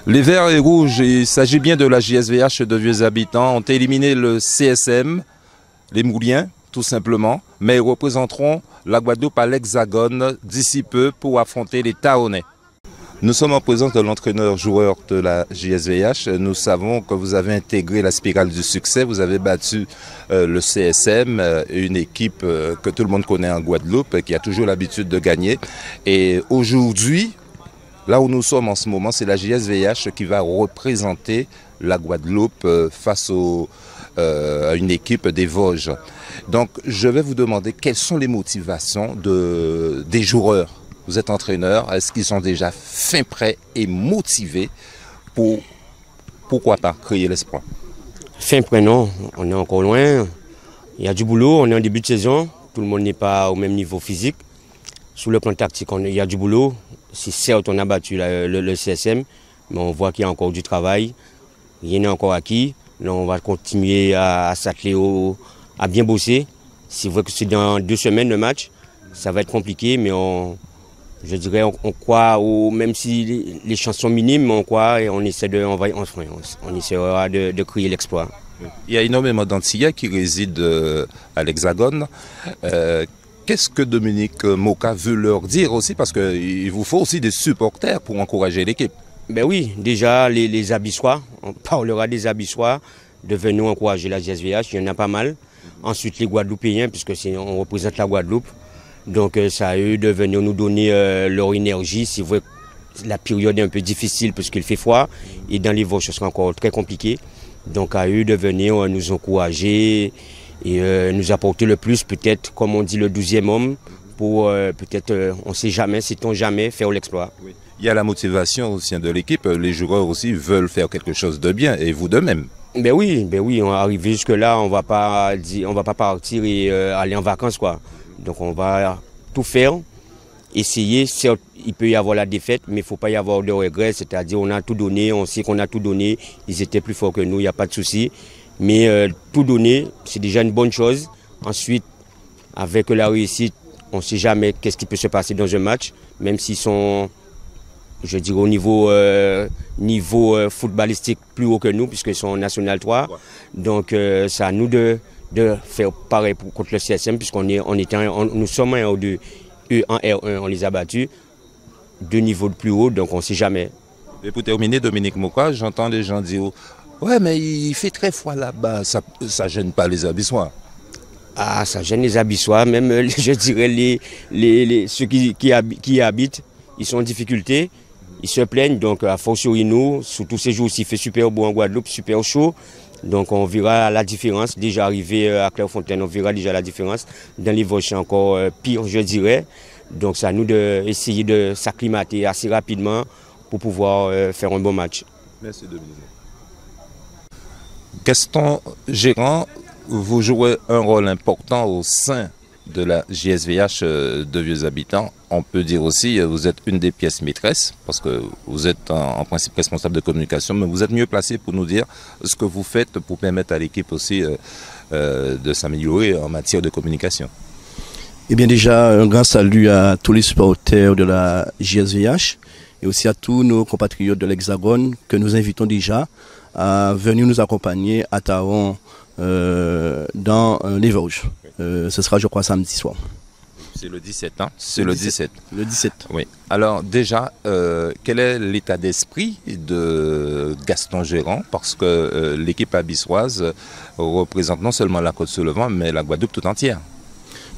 Les Verts et Rouges, il s'agit bien de la JSVH de Vieux Habitants, ont éliminé le CSM, les Mouliens, tout simplement, mais ils représenteront la Guadeloupe à l'Hexagone d'ici peu pour affronter les Tahonais. Nous sommes en présence de l'entraîneur-joueur de la JSVH. Nous savons que vous avez intégré la spirale du succès. Vous avez battu le CSM, une équipe que tout le monde connaît en Guadeloupe, qui a toujours l'habitude de gagner. Et aujourd'hui, là où nous sommes en ce moment, c'est la JSVH qui va représenter la Guadeloupe face à une équipe des Vosges. Donc, je vais vous demander quelles sont les motivations des joueurs. Vous êtes entraîneur, est-ce qu'ils sont déjà fin prêts et motivés pour, pourquoi pas, créer l'espoir? Fin prêt, non, on est encore loin. Il y a du boulot, on est en début de saison, tout le monde n'est pas au même niveau physique. Sur le plan tactique, il y a du boulot. Si certes on a battu le CSM, mais on voit qu'il y a encore du travail, rien n'est encore acquis. Là, on va continuer à s'atteler, à bien bosser. C'est vrai que c'est dans 2 semaines le match, ça va être compliqué, mais je dirais, on croit, même si les chances sont minimes, on croit et on essaiera de créer l'exploit. Il y a énormément d'Antillais qui résident à l'Hexagone. Qu'est-ce que Dominique Moka veut leur dire aussi? Parce qu'il vous faut aussi des supporters pour encourager l'équipe. Ben oui, déjà les Abyssois, on parlera des Abyssois, de venir encourager la JSVH, il y en a pas mal. Ensuite les Guadeloupéens, puisque on représente la Guadeloupe. Donc ça à eux de venir nous donner leur énergie. C'est vrai que la période est un peu difficile parce qu'il fait froid et dans les Vosges ce sera encore très compliqué. Donc à eux de venir nous encourager et nous apporter le plus, peut-être comme on dit le 12e homme, pour peut-être, on ne sait jamais, sait-on jamais, faire l'exploit. Oui. Il y a la motivation au sein de l'équipe, les joueurs aussi veulent faire quelque chose de bien et vous de même. Ben oui, on est arrivé jusque-là, on va pas partir et aller en vacances quoi. Donc on va tout faire, essayer. Certes, il peut y avoir la défaite, mais il ne faut pas y avoir de regrets. C'est-à-dire on a tout donné, on sait qu'on a tout donné. Ils étaient plus forts que nous, il n'y a pas de souci. Mais tout donner, c'est déjà une bonne chose. Ensuite, avec la réussite, on ne sait jamais qu'est-ce qui peut se passer dans un match. Même s'ils sont, je dirais, au niveau footballistique plus haut que nous, puisqu'ils sont en National 3. Ouais. Donc c'est à nous de faire pareil contre le CSM, puisqu'on nous sommes en R1, on les a battus, 2 niveaux de plus haut, donc on ne sait jamais. Et pour terminer, Dominique Moka, j'entends les gens dire « Ouais, mais il fait très froid là-bas, ça ne gêne pas les Abyssois ». Ah, ça gêne les Abyssois, même je dirais ceux qui habitent, ils sont en difficulté, ils se plaignent, donc à fortiori nous, surtout ces jours-ci, il fait super beau en Guadeloupe, super chaud. Donc on verra la différence, déjà arrivé à Clairefontaine, on verra déjà la différence. Dans les Vosges, c'est encore pire, je dirais. Donc c'est à nous d'essayer de s'acclimater assez rapidement pour pouvoir faire un bon match. Merci Dominique. Gaston Gérant, vous jouez un rôle important au sein de la JSVH de Vieux Habitants. On peut dire aussi que vous êtes une des pièces maîtresses, parce que vous êtes en principe responsable de communication, mais vous êtes mieux placé pour nous dire ce que vous faites pour permettre à l'équipe aussi de s'améliorer en matière de communication. Eh bien déjà, un grand salut à tous les supporters de la JSVH et aussi à tous nos compatriotes de l'Hexagone que nous invitons déjà à venir nous accompagner à Taron dans les Vosges. Ce sera, je crois, samedi soir. C'est le 17, hein? C'est le 17. Le 17. Oui. Alors déjà, quel est l'état d'esprit de Gaston Gérant? Parce que l'équipe abyssoise représente non seulement la Côte-sur-le-Vent, mais la Guadeloupe tout entière.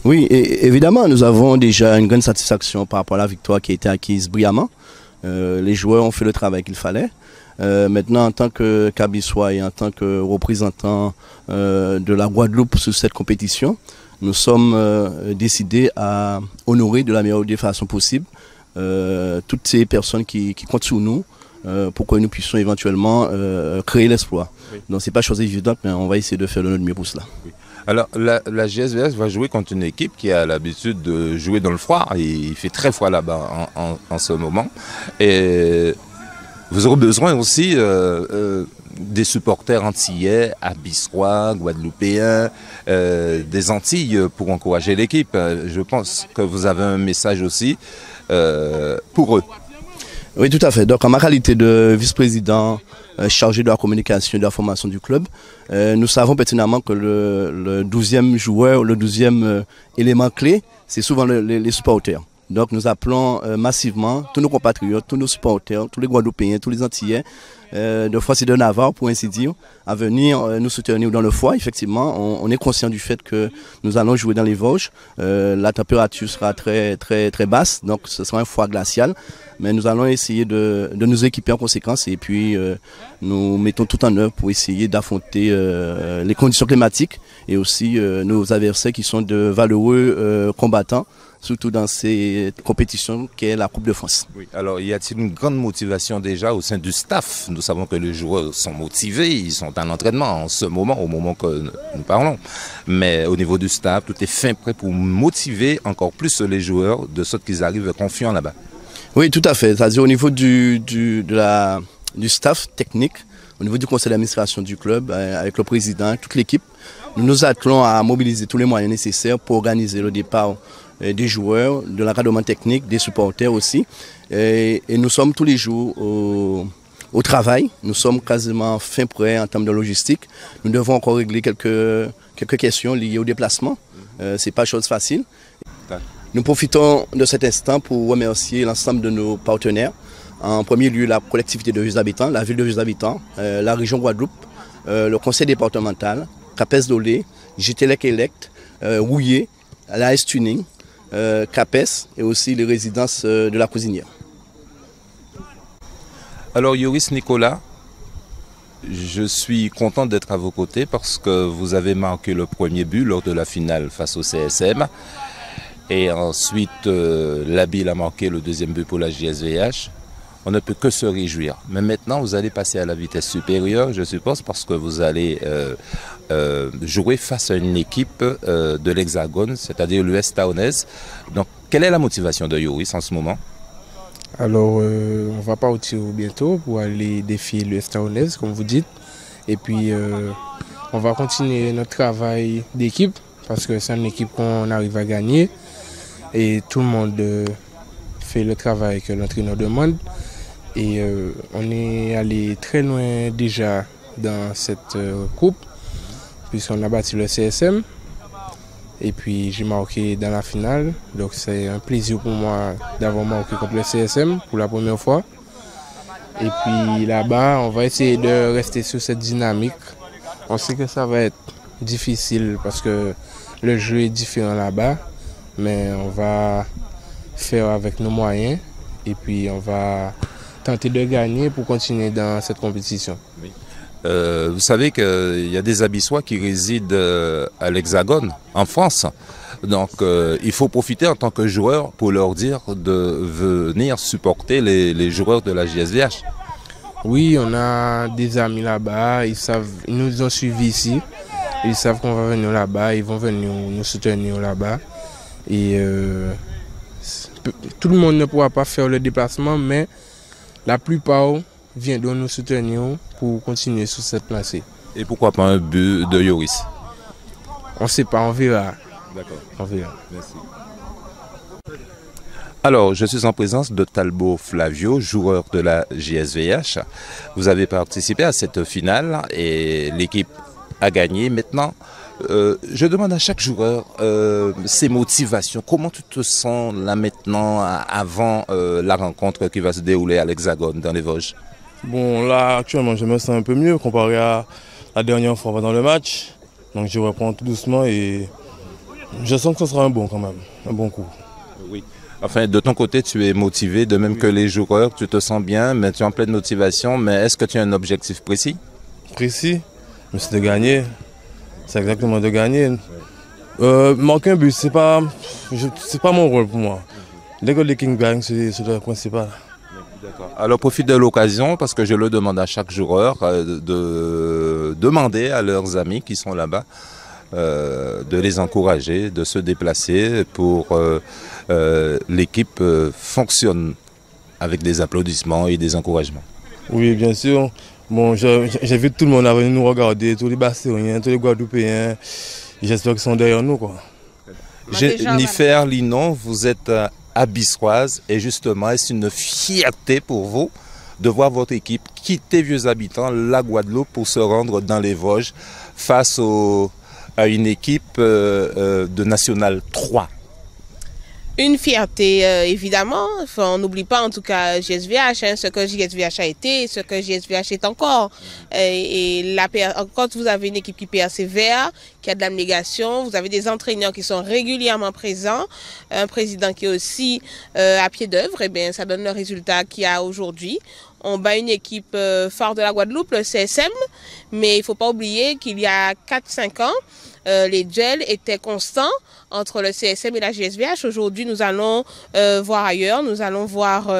Oui, et évidemment, nous avons déjà une grande satisfaction par rapport à la victoire qui a été acquise brillamment. Les joueurs ont fait le travail qu'il fallait. Maintenant, en tant qu'Abyssois et en tant que représentant de la Guadeloupe sur cette compétition, nous sommes décidés à honorer de la meilleure des façons possible toutes ces personnes qui comptent sur nous pour que nous puissions éventuellement créer l'exploit. Oui. Donc ce n'est pas chose évidente, mais on va essayer de faire de notre mieux pour cela. Oui. Alors la JSVH va jouer contre une équipe qui a l'habitude de jouer dans le froid. Il fait très froid là-bas en ce moment. Et vous aurez besoin aussi des supporters antillais, abyssois, guadeloupéens, des Antilles pour encourager l'équipe. Je pense que vous avez un message aussi pour eux. Oui, tout à fait. Donc, en ma qualité de vice-président chargé de la communication et de la formation du club, nous savons pertinemment que le 12e joueur, le 12e élément clé, c'est souvent les supporters. Donc, nous appelons massivement tous nos compatriotes, tous nos supporters, tous les Guadeloupéens, tous les Antillais, de France et de Navarre, pour ainsi dire, à venir nous soutenir dans le foie. Effectivement, on est conscient du fait que nous allons jouer dans les Vosges. La température sera très basse, donc ce sera un foie glacial. Mais nous allons essayer de nous équiper en conséquence et puis nous mettons tout en œuvre pour essayer d'affronter les conditions climatiques et aussi nos adversaires qui sont de valeureux combattants, surtout dans ces compétitions qu'est la Coupe de France. Oui. Alors, y a-t-il une grande motivation déjà au sein du staff? Nous savons que les joueurs sont motivés, ils sont en entraînement en ce moment, au moment que nous parlons. Mais au niveau du staff, tout est fin prêt pour motiver encore plus les joueurs de sorte qu'ils arrivent confiants là-bas. Oui, tout à fait. C'est-à-dire au niveau du staff technique, au niveau du conseil d'administration du club, avec le président, toute l'équipe, nous nous attelons à mobiliser tous les moyens nécessaires pour organiser le départ des joueurs, de l'encadrement technique, des supporters aussi. Et nous sommes tous les jours au travail. Nous sommes quasiment fin prêts en termes de logistique. Nous devons encore régler quelques questions liées au déplacement. Ce n'est pas chose facile. Nous profitons de cet instant pour remercier l'ensemble de nos partenaires. En premier lieu, la collectivité de Vieux-Habitants, la ville de Vieux-Habitants, la région Guadeloupe, le conseil départemental, CAPES d'Olé, GTLEC Elect, Rouillé, la S-Tuning, CAPES et aussi les résidences de la Cousinière. Alors Yoris Nicolas, je suis content d'être à vos côtés parce que vous avez marqué le premier but lors de la finale face au CSM. Et ensuite, Labil a marqué le deuxième but pour la JSVH. On ne peut que se réjouir. Mais maintenant, vous allez passer à la vitesse supérieure, je suppose, parce que vous allez jouer face à une équipe de l'Hexagone, c'est-à-dire l'US Taonaise. Donc, quelle est la motivation de Yoris en ce moment? Alors, on va partir bientôt pour aller défier l'US Taonaise, comme vous dites. Et puis, on va continuer notre travail d'équipe, parce que c'est une équipe qu'on arrive à gagner. Et tout le monde fait le travail que l'entraîneur demande. Et on est allé très loin déjà dans cette coupe, puisqu'on a battu le CSM. Et puis j'ai marqué dans la finale. Donc c'est un plaisir pour moi d'avoir marqué contre le CSM pour la première fois. Et puis là-bas, on va essayer de rester sur cette dynamique. On sait que ça va être difficile parce que le jeu est différent là-bas. Mais on va faire avec nos moyens et puis on va tenter de gagner pour continuer dans cette compétition. Oui. Vous savez qu'il y a des Abyssois qui résident à l'Hexagone, en France. Donc il faut profiter en tant que joueur pour leur dire de venir supporter les joueurs de la JSVH. Oui, on a des amis là-bas, ils nous ont suivis ici. Ils savent qu'on va venir là-bas, ils vont venir nous soutenir là-bas. Et tout le monde ne pourra pas faire le déplacement, mais la plupart viendront nous soutenir pour continuer sur cette lancée. Et pourquoi pas un but de Yoris? On ne sait pas, on verra. D'accord. On verra. Merci. Alors, je suis en présence de Talbot Flavio, joueur de la JSVH. Vous avez participé à cette finale et l'équipe a gagné. Maintenant, je demande à chaque joueur ses motivations. Comment tu te sens là maintenant, avant la rencontre qui va se dérouler à l'Hexagone dans les Vosges? Bon, là actuellement je me sens un peu mieux comparé à la dernière fois dans le match. Donc je reprends tout doucement et je sens que ce sera un bon quand même, un bon coup. Oui. Enfin, de ton côté, tu es motivé, de même que les joueurs, tu te sens bien, mais tu es en pleine motivation. Mais est-ce que tu as un objectif précis? Précis, mais c'est de gagner. C'est exactement de gagner. Marquer un but, c'est pas mon rôle pour moi. Dès que l'équipe gagne, c'est le principal. Alors profite de l'occasion, parce que je le demande à chaque joueur, de demander à leurs amis qui sont là-bas de les encourager, de se déplacer pour l'équipe fonctionne avec des applaudissements et des encouragements. Oui, bien sûr. Bon, j'invite tout le monde à venir nous regarder, tous les Bastériens, tous les Guadeloupéens. J'espère qu'ils sont derrière nous, quoi. Jennifer Linon, vous êtes abissoise. Et justement, est-ce une fierté pour vous de voir votre équipe quitter Vieux-Habitants, la Guadeloupe, pour se rendre dans les Vosges face à une équipe de National 3? Une fierté, évidemment. Enfin, on n'oublie pas en tout cas JSVH, hein, ce que JSVH a été, ce que JSVH est encore. Quand vous avez une équipe qui persévère, qui a de l'abnégation, vous avez des entraîneurs qui sont régulièrement présents, un président qui est aussi à pied d'œuvre, et bien ça donne le résultat qu'il y a aujourd'hui. On bat une équipe phare de la Guadeloupe, le CSM, mais il ne faut pas oublier qu'il y a 4-5 ans, les duels étaient constants entre le CSM et la JSVH. Aujourd'hui, nous allons voir ailleurs, nous allons voir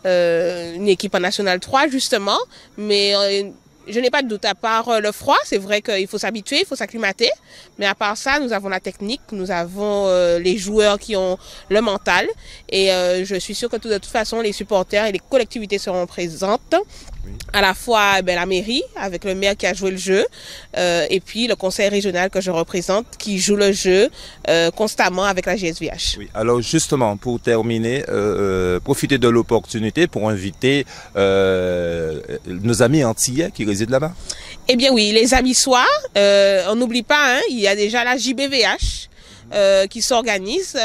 une équipe en National 3 justement, mais je n'ai pas de doute, à part le froid, c'est vrai qu'il faut s'habituer, il faut s'acclimater, mais à part ça, nous avons la technique, nous avons les joueurs qui ont le mental, et je suis sûre que de toute façon, les supporters et les collectivités seront présentes. Oui. À la fois la mairie, avec le maire qui a joué le jeu, et puis le conseil régional que je représente, qui joue le jeu constamment avec la JSVH. Oui. Alors justement, pour terminer, profitez de l'opportunité pour inviter nos amis antillais qui résident là-bas. Eh bien oui, les Abissois, on n'oublie pas, hein, il y a déjà la JBVH, qui s'organisent.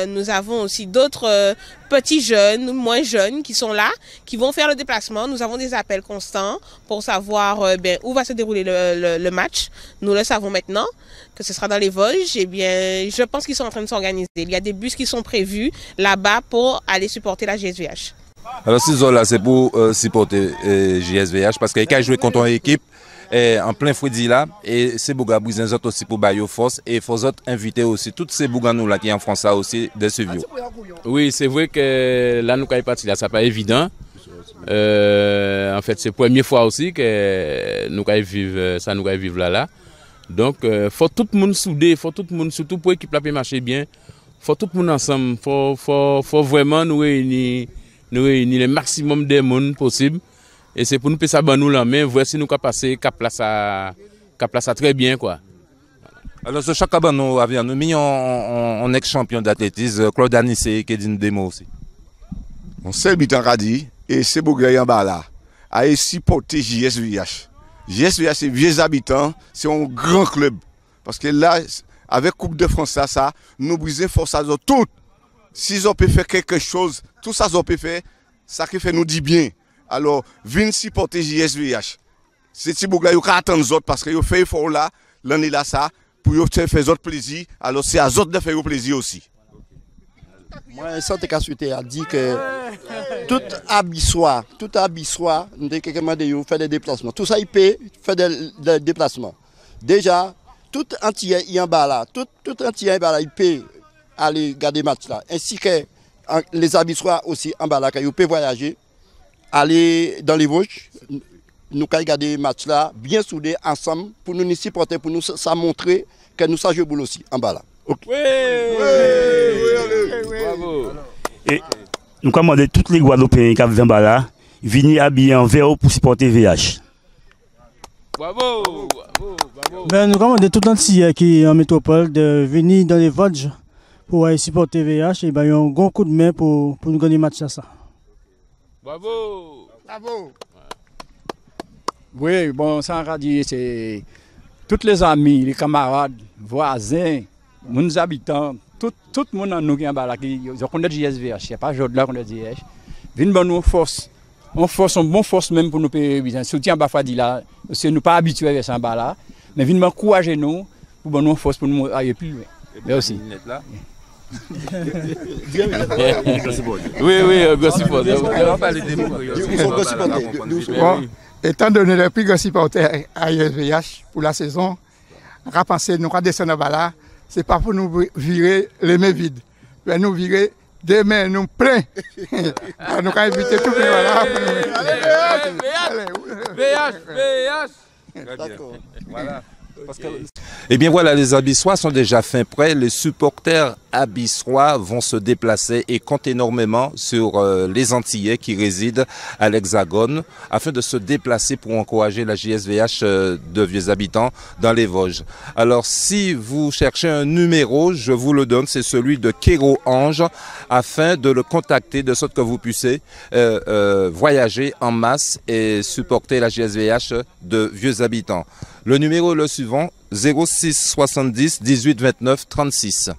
Nous avons aussi d'autres petits jeunes, moins jeunes, qui sont là, qui vont faire le déplacement. Nous avons des appels constants pour savoir où va se dérouler le match. Nous le savons maintenant, que ce sera dans les Vosges. Eh bien, je pense qu'ils sont en train de s'organiser. Il y a des bus qui sont prévus là-bas pour aller supporter la JSVH. Alors, ces zones-là, c'est pour supporter JSVH, parce qu'il y a joué contre une équipe en plein fouedi là, et ces bougas brisent aussi pour Bayo Force, et il faut inviter aussi tous ces bougas nous là qui en France aussi de suivre. Oui, c'est vrai que là nous sommes partis là, ça pas évident. En fait, c'est la première fois aussi que nous allons vivre là. Donc, faut tout le monde soudé, faut tout le monde, surtout pour l'équipe là marcher bien, faut tout le monde ensemble, faut vraiment nous réunir le maximum de monde possible. Et c'est pour nous passer à nous la main, voir si nous pouvons passer cap ça très bien quoi. Alors ce chaque nous avait mis en ex-champion d'athlétisme, Claude Anissé qui dit une démo aussi. On sait bitan Radi et c'est Bougay en bas là. A supporter JSVH. JSVH c'est vieux habitants, c'est un grand club. Parce que là, avec Coupe de France ça nous brisons force à tout. Si on peut faire quelque chose, tout ça on peut faire, ça qui fait nous dit bien. Alors, venez supporter JSVH. C'est si vous avez attendre les autres parce que vous faites effort là, l'année là ça, pour vous faire autres plaisir. Alors, c'est à autres de faire plaisir aussi. Moi, Santé Kassuité a dit que tout Abissois, nous avons fait des déplacements. Tout ça, il peut faire des déplacements. Déjà, tout entier en bas là, tout entier en bas là, il peut aller regarder le match là. Ainsi que les Abissois aussi en bas là, ils peuvent voyager. Aller dans les Vosges, nous allons regarder le match là, bien soudés ensemble, pour nous supporter, pour nous ça montrer que nous savons jouer boule aussi, en bas là. Okay. Oui. Bravo. Et nous avons demandé tous les Guadeloupéens qui viennent en bas là, venir habiller en vert pour supporter VH. Bravo. Ben, nous avons demandé tout entier qui est en métropole de venir dans les Vosges pour aller supporter VH. Et ben, il y a un grand coup de main pour nous gagner le match là. Bravo. Oui, bon, sans radier, c'est tous les amis, les camarades, voisins, nos habitants, tout le monde nous qui est là, qui connaît JSVH, il n'y a pas de là qu'on dit. Viens nous force, on force, on bon force même pour nous payer, soutien parfois dit là, parce que nous pas habitués à ça là, mais viens encourager nous pour nous force pour nous aller plus loin. Merci. Oui, gossip. Étant donné le plus grand supporter à ISVH pour la saison, on a pensé nous descendre là, c'est pas pour nous virer les mains vides, mais nous virer des mains nous pleins. Nous avons invité tout le monde là. VH. D'accord. Voilà. Eh bien voilà, les Abyssois sont déjà fin prêts. Les supporters abyssois vont se déplacer et comptent énormément sur les Antillais qui résident à l'Hexagone afin de se déplacer pour encourager la JSVH de Vieux Habitants dans les Vosges. Alors si vous cherchez un numéro, je vous le donne, c'est celui de Kéro Ange afin de le contacter de sorte que vous puissiez voyager en masse et supporter la JSVH de Vieux Habitants. Le numéro est le suivant, 06 70 18 29 36.